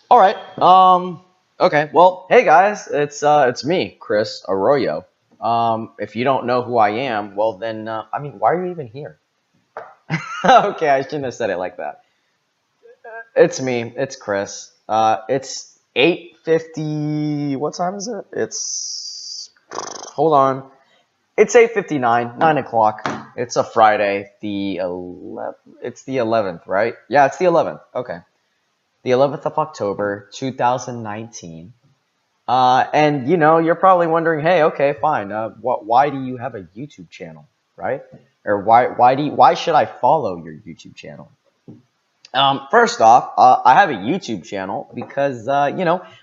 All right. Okay. Well, hey guys, it's me, Chris Arroyo. If you don't know who I am, well then, I mean, why are you even here? Okay, I shouldn't have said it like that. It's me. It's Chris. It's 8:50. What time is it? It's hold on. It's 8:59, 9 o'clock. It's a Friday. The 11th. It's the 11th, right? Yeah, it's the 11th. Okay, the 11th of October, 2019. And you're probably wondering, hey, okay, fine. Why do you have a YouTube channel, right? Or why should I follow your YouTube channel? First off, I have a YouTube channel because I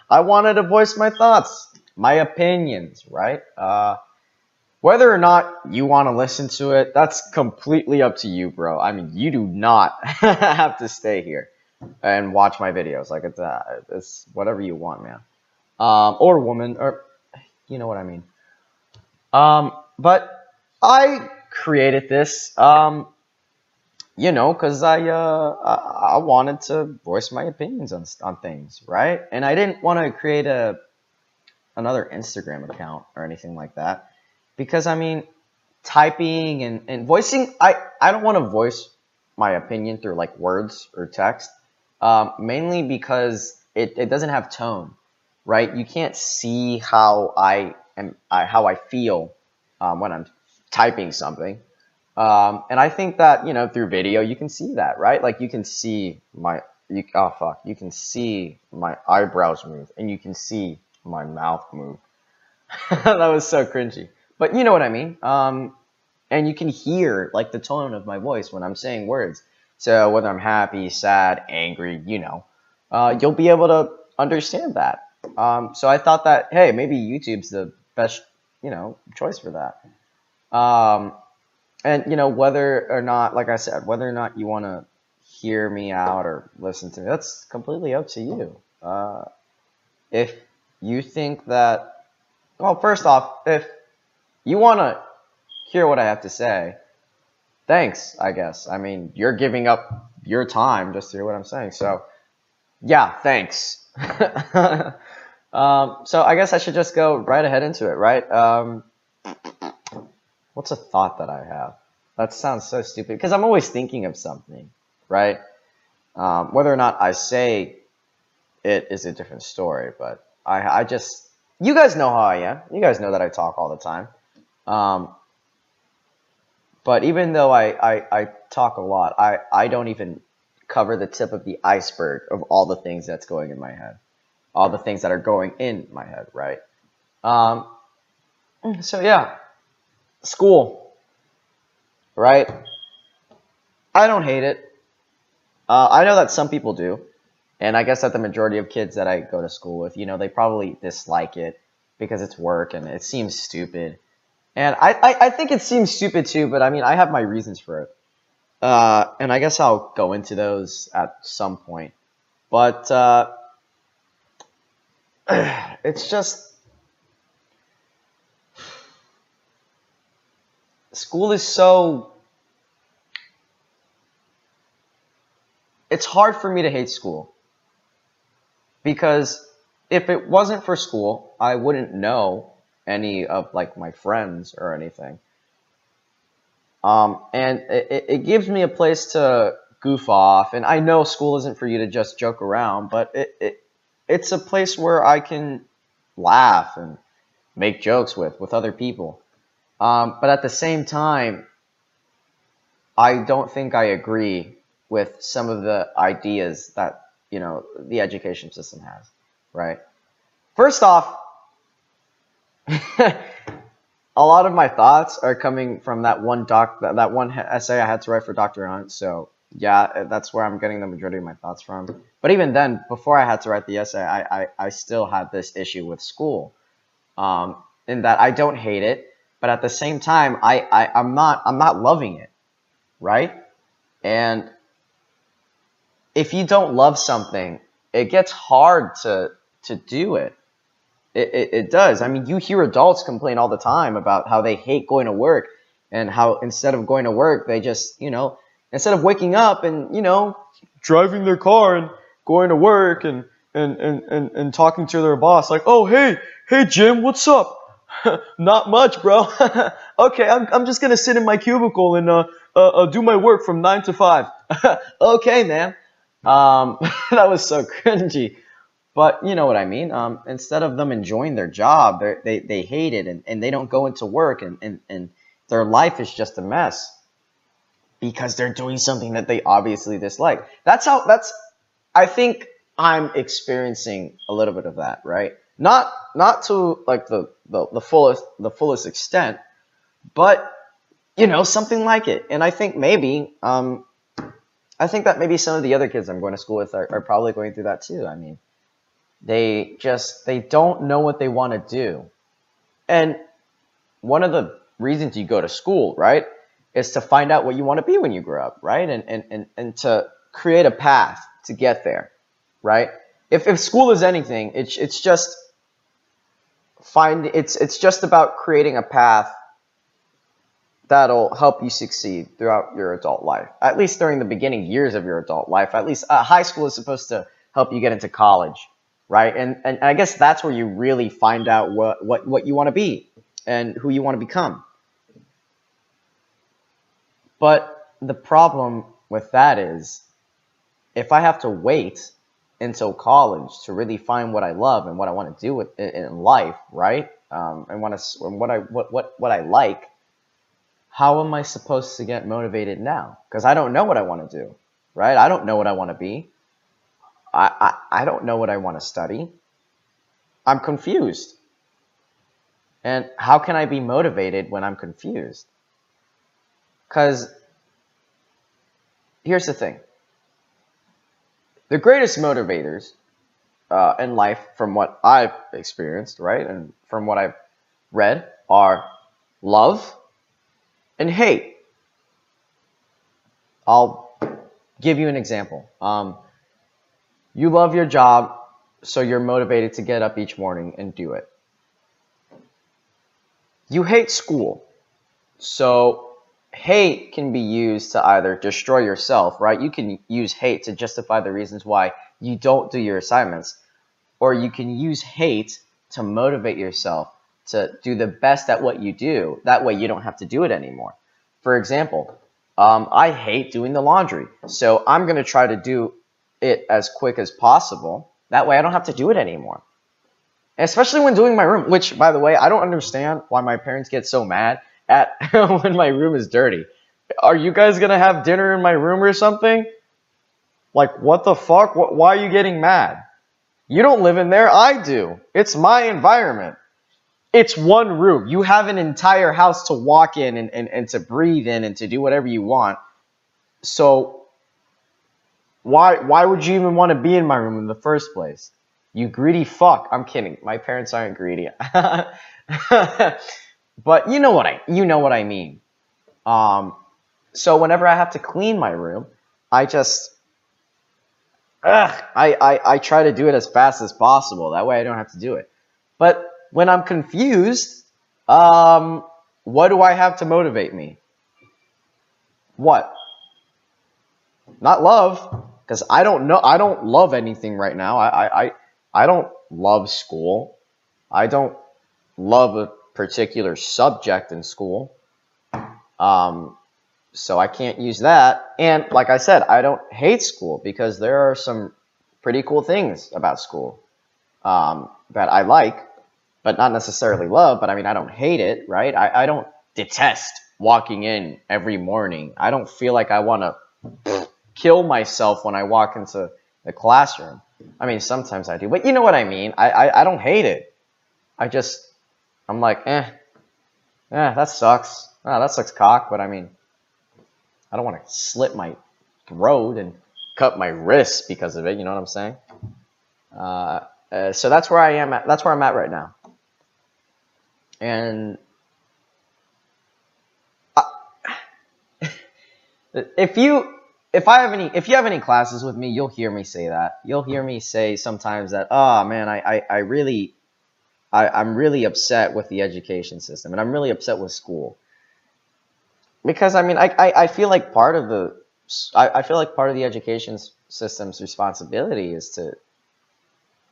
wanted to voice my thoughts, my opinions, right? Whether or not you want to listen to it, that's completely up to you, bro. I mean, you do not have to stay here and watch my videos. Like it's whatever you want, man. Or woman, or you know what I mean. But I created this, because I wanted to voice my opinions on things, right? And I didn't want to create another Instagram account or anything like that, because I mean, typing and voicing, I don't want to voice my opinion through like words or text, mainly because it doesn't have tone, right? You can't see how I feel when I'm typing something. And I think that through video you can see that, right? Like you can see you can see my eyebrows move, and you can see my mouth move. That was so cringy, but you know what I mean. And you can hear like the tone of my voice when I'm saying words. So whether I'm happy, sad, angry, you'll be able to understand that. So I thought that, hey, maybe YouTube's the best choice for that. Um, and whether or not, like I said, whether or not you want to hear me out or listen to me, that's completely up to you. If you think that, well, first off, if you want to hear what I have to say, thanks, I guess. I mean, you're giving up your time just to hear what I'm saying. So, yeah, thanks. So I guess I should just go right ahead into it, right? What's a thought that I have? That sounds so stupid because I'm always thinking of something, right? Whether or not I say it is a different story, but I just, you guys know how I am. You guys know that I talk all the time. Um, but even though I talk a lot, I don't even cover the tip of the iceberg of all the things that's going in my head, all the things that are going in my head, right? Um, so yeah, school, right? I don't hate it. I know that some people do, and I guess that the majority of kids that I go to school with, they probably dislike it because it's work and it seems stupid. And I think it seems stupid too, but I mean, I have my reasons for it. And I guess I'll go into those at some point. But it's just, school is so, it's hard for me to hate school because if it wasn't for school, I wouldn't know any of like my friends or anything. And it gives me a place to goof off. And I know school isn't for you to just joke around, but it's a place where I can laugh and make jokes with other people. But at the same time, I don't think I agree with some of the ideas that the education system has. Right. First off, a lot of my thoughts are coming from that one essay I had to write for Dr. Hunt. So yeah, that's where I'm getting the majority of my thoughts from. But even then, before I had to write the essay, I still had this issue with school, in that I don't hate it, but at the same time, I'm not loving it, right? And if you don't love something, it gets hard to do it. It does. I mean, you hear adults complain all the time about how they hate going to work and how instead of going to work, they just, instead of waking up and, driving their car and going to work and and talking to their boss like, oh hey Jim, what's up? Not much, bro. Okay, I'm just gonna sit in my cubicle and do my work from 9 to 5. Okay, man. That was so cringy. But you know what I mean. Instead of them enjoying their job, they hate it, and they don't go into work, and their life is just a mess because they're doing something that they obviously dislike. That's I think I'm experiencing a little bit of that, right? Not to like the fullest extent, but something like it. And I think that maybe some of the other kids I'm going to school with are probably going through that too. I mean, they don't know what they want to do. And one of the reasons you go to school, right, is to find out what you want to be when you grow up, right? And to create a path to get there, right? If school is anything, it's just it's just about creating a path that'll help you succeed throughout your adult life. At least during the beginning years of your adult life. At least high school is supposed to help you get into college, right? And I guess that's where you really find out what you want to be and who you want to become. But the problem with that is if I have to wait until college to really find what I love and what I want to do in life, right? And what I like, how am I supposed to get motivated now? Because I don't know what I want to do, right? I don't know what I want to be. I don't know what I want to study. I'm confused. And how can I be motivated when I'm confused? Because here's the thing. The greatest motivators in life, from what I've experienced, right, and from what I've read, are love and hate. I'll give you an example. You love your job, so you're motivated to get up each morning and do it. You hate school, so hate can be used to either destroy yourself, right? You can use hate to justify the reasons why you don't do your assignments, or you can use hate to motivate yourself to do the best at what you do. That way you don't have to do it anymore. For example, I hate doing the laundry, so I'm going to try to do it as quick as possible. That way I don't have to do it anymore. Especially when doing my room, which, by the way, I don't understand why my parents get so mad at when my room is dirty. Are you guys going to have dinner in my room or something? Like, what the fuck? Why are you getting mad? You don't live in there. I do. It's my environment. It's one room. You have an entire house to walk in and to breathe in and to do whatever you want. So why would you even want to be in my room in the first place? You greedy fuck. I'm kidding. My parents aren't greedy. But you know what I mean. So whenever I have to clean my room, I just I try to do it as fast as possible. That way I don't have to do it. But when I'm confused, what do I have to motivate me? What? Not love, because I don't know. I don't love anything right now. I don't love school. I don't love a particular subject in school. Um, so I can't use that. And like I said, I don't hate school because there are some pretty cool things about school that I like, but not necessarily love. But I mean, I don't hate it, right? I don't detest walking in every morning. I don't feel like I want to kill myself when I walk into the classroom. I mean, sometimes I do, but you know what I mean. I don't hate it. I'm like, that sucks. That sucks cock. But I mean, I don't want to slit my throat and cut my wrists because of it. You know what I'm saying? So that's where I am at. That's where I'm at right now. And I, if you if you have any classes with me, you'll hear me say that. You'll hear me say sometimes that, oh man, I'm really upset with the education system, and I'm really upset with school. Because I mean, I feel like I feel like part of the education system's responsibility is to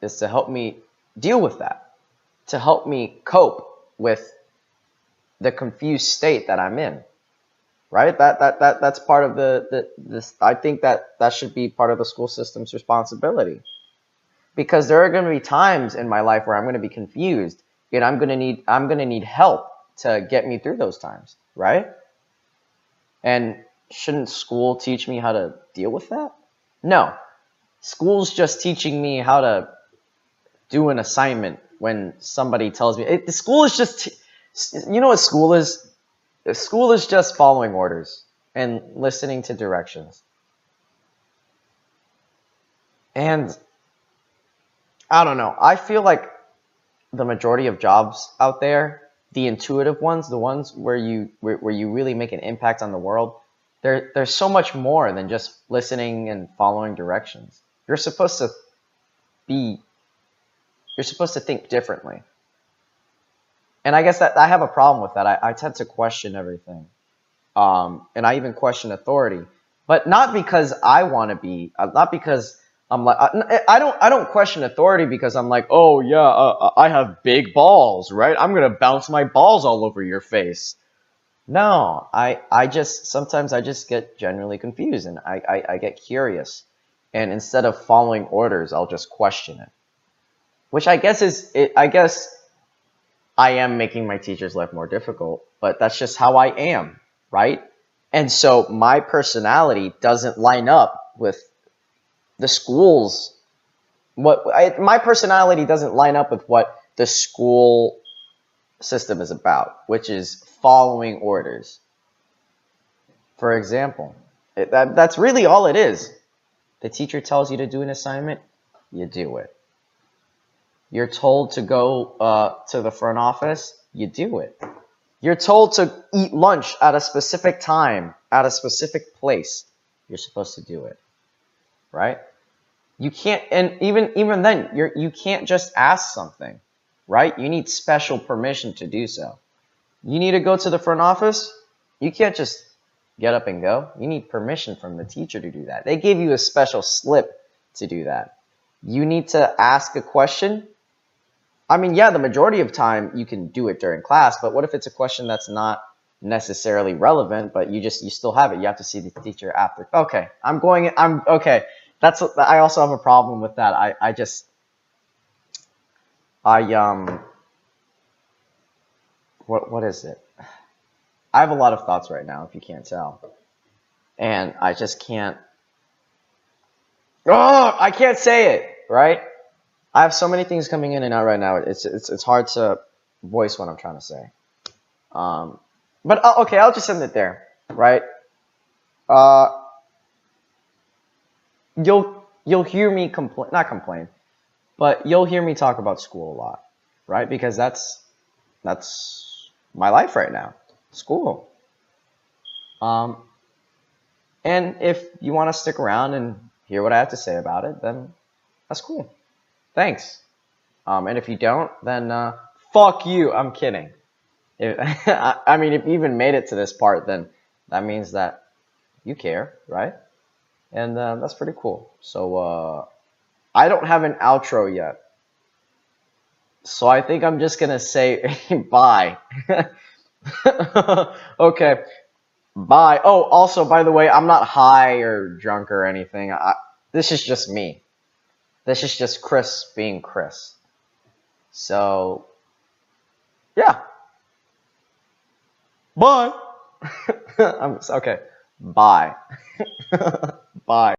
is to help me deal with that, to help me cope with the confused state that I'm in, right? That's part of this. I think that should be part of the school system's responsibility, because there are going to be times in my life where I'm going to be confused, and I'm going to need help to get me through those times, right? And shouldn't school teach me how to deal with that? No, school's just teaching me how to do an assignment when somebody tells me. The school is just, you know what school is? School is just following orders and listening to directions. And I don't know. I feel like the majority of jobs out there, the intuitive ones, the ones where you really make an impact on the world, there's so much more than just listening and following directions. Be you're supposed to think differently. And I guess that I have a problem with that. I tend to question everything. And I even question authority, but not because I want to be, not because I'm like, I don't question authority because I'm like, oh yeah, I have big balls, right? I'm gonna bounce my balls all over your face. No, I just sometimes I just get genuinely confused, and I get curious, and instead of following orders, I'll just question it, which I guess is it. I guess I am making my teacher's life more difficult, but that's just how I am, right? And so my personality doesn't line up with the school's my personality doesn't line up with what the school system is about, which is following orders. For example, that's really all it is. The teacher tells you to do an assignment, you do it. You're told to go to the front office, you do it. You're told to eat lunch at a specific time, at a specific place. You're supposed to do it, right? You can't, and even then, you can't just ask something, right? You need special permission to do so. You need to go to the front office. You can't just get up and go. You need permission from the teacher to do that. They gave you a special slip to do that. You need to ask a question. I mean, yeah, the majority of time you can do it during class, but what if it's a question that's not necessarily relevant, but you still have it. You have to see the teacher after. Okay, I'm okay. I also have a problem with that. I what is it? I have a lot of thoughts right now, if you can't tell. And I just can't. Oh, I can't say it, right? I have so many things coming in and out right now. It's hard to voice what I'm trying to say. Um, but okay, I'll just end it there, right? Uh, you'll hear me complain, not complain, but you'll hear me talk about school a lot, right? Because that's my life right now, school. Um, and if you want to stick around and hear what I have to say about it, then that's cool. Thanks. And if you don't, then fuck you. I'm kidding. I mean, if you even made it to this part, then that means that you care, right? And that's pretty cool. So I don't have an outro yet. So I think I'm just gonna say bye. Okay, bye. Oh, also, by the way, I'm not high or drunk or anything. This is just me. This is just Chris being Chris. So yeah, bye. Okay, bye. Bye.